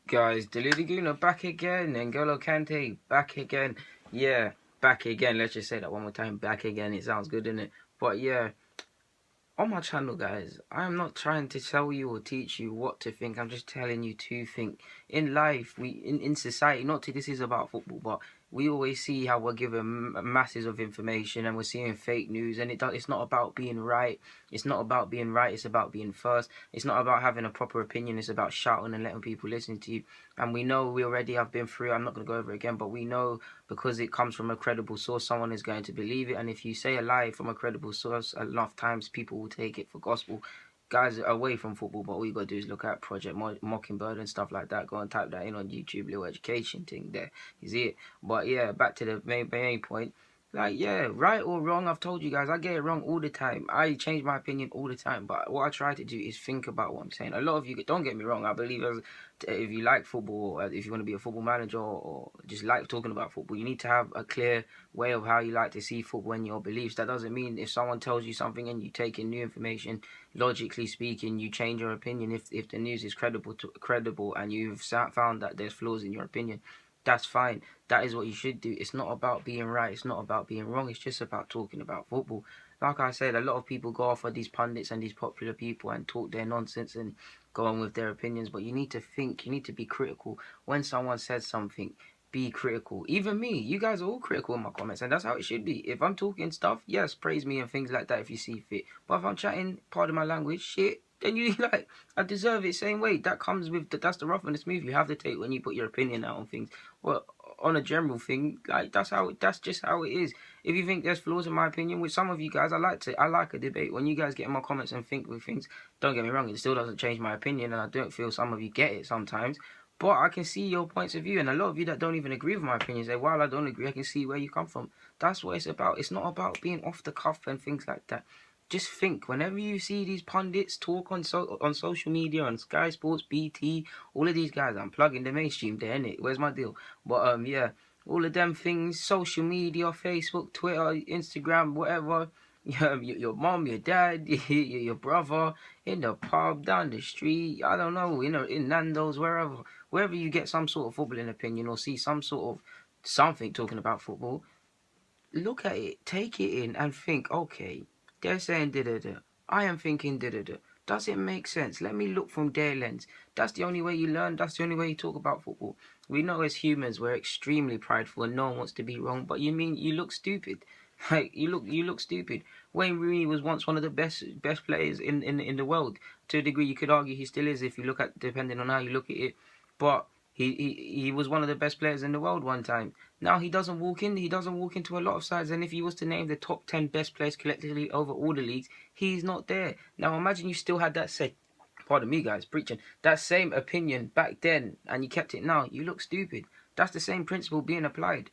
Guys, Deluded Guna back again. N'Golo Kante back again. Yeah, back again. Let's just say that one more time. Back again. It sounds good, doesn't it? But yeah, on my channel, guys, I'm not trying to tell you or teach you what to think. I'm just telling you to think. In life, in society, not to this is about football, but we always see how we're given masses of information and we're seeing fake news, and it's not about being right. It's not about being right. It's about being first. It's not about having a proper opinion. It's about shouting and letting people listen to you. And we know we already have been through. I'm not going to go over it again, but we know because it comes from a credible source, someone is going to believe it. And if you say a lie from a credible source enough times, people will take it for gospel. Guys, away from football, but all you gotta do is look at Project Mockingbird and stuff like that. Go and type that in on YouTube, little education thing there. You see it? But yeah, back to the main point. Like, yeah, right or wrong, I've told you guys, I get it wrong all the time. I change my opinion all the time. But what I try to do is think about what I'm saying. A lot of you, don't get me wrong, I believe if you like football, or if you want to be a football manager, or just like talking about football, you need to have a clear way of how you like to see football and your beliefs. That doesn't mean if someone tells you something and you take in new information, logically speaking, you change your opinion if the news is credible and you've found that there's flaws in your opinion. That's fine. That is what you should do. It's not about being right. It's not about being wrong. It's just about talking about football. Like I said, a lot of people go off of these pundits and these popular people and talk their nonsense and go on with their opinions. But you need to think. You need to be critical. When someone says something, be critical. Even me. You guys are all critical in my comments. And that's how it should be. If I'm talking stuff, yes, praise me and things like that if you see fit. But if I'm chatting, pardon my language, shit, then you like, I deserve it same way. That comes with, that's the rough and the smooth you have to take when you put your opinion out on things. Well, on a general thing, like that's just how it is. If you think there's flaws in my opinion, with some of you guys, I like a debate. When you guys get in my comments and think with things, don't get me wrong, it still doesn't change my opinion, and I don't feel some of you get it sometimes. But I can see your points of view, and a lot of you that don't even agree with my opinion say, while I don't agree, I can see where you come from. That's what it's about. It's not about being off the cuff and things like that. Just think, whenever you see these pundits talk on social media, on Sky Sports, BT, all of these guys, I'm plugging the mainstream there, innit? Where's my deal? But yeah, all of them things, social media, Facebook, Twitter, Instagram, whatever. Your mom, your dad, your brother, in the pub, down the street, I don't know, in Nando's, wherever you get some sort of footballing opinion or see some sort of something talking about football, look at it, take it in, and think, okay, they're saying da-da-da. I am thinking da-da-da. Does it make sense? Let me look from their lens. That's the only way you learn. That's the only way you talk about football. We know as humans we're extremely prideful and no one wants to be wrong, but you look stupid. Like, you look stupid. Wayne Rooney was once one of the best players in the world. To a degree, you could argue he still is if you look at, depending on how you look at it. But he was one of the best players in the world one time. Now he doesn't walk into a lot of sides, and if he was to name the top 10 best players collectively over all the leagues, he's not there. Now imagine you still had that pardon me guys, preaching, that same opinion back then and you kept it now. You look stupid. That's the same principle being applied.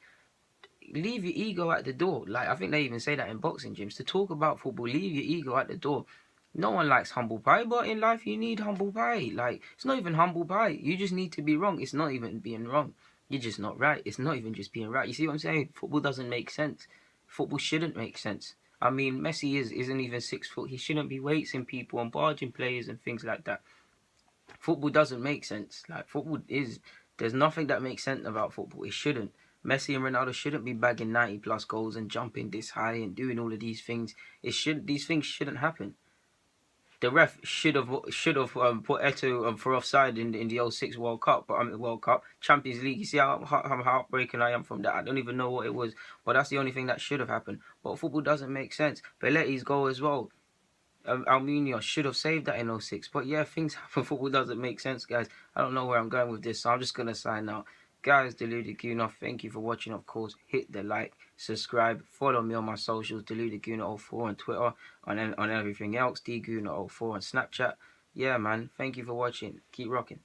Leave your ego at the door. Like, I think they even say that in boxing gyms. To talk about football, leave your ego at the door. No one likes humble pie, but in life you need humble pie. Like, it's not even humble pie. You just need to be wrong. It's not even being wrong. You're just not right. It's not even just being right. You see what I'm saying? Football doesn't make sense. Football shouldn't make sense. I mean, Messi isn't even 6 foot. He shouldn't be weighting people and barging players and things like that. Football doesn't make sense. Like, there's nothing that makes sense about football. It shouldn't. Messi and Ronaldo shouldn't be bagging 90 plus goals and jumping this high and doing all of these things. These things shouldn't happen. The ref should have put Eto'o for offside in the 06 World Cup, Champions League. You see how heartbreaking I am from that. I don't even know what it was, but that's the only thing that should have happened. But football doesn't make sense. Beletti's goal as well. Almunia should have saved that in 06. But yeah, things happen. Football doesn't make sense, guys. I don't know where I'm going with this, so I'm just going to sign out. Guys, Deluded Guna, thank you for watching. Of course, hit the like, subscribe, follow me on my socials, Deluded Guna 04 on Twitter, on everything else, DGuna 04 on Snapchat. Yeah, man, thank you for watching. Keep rocking.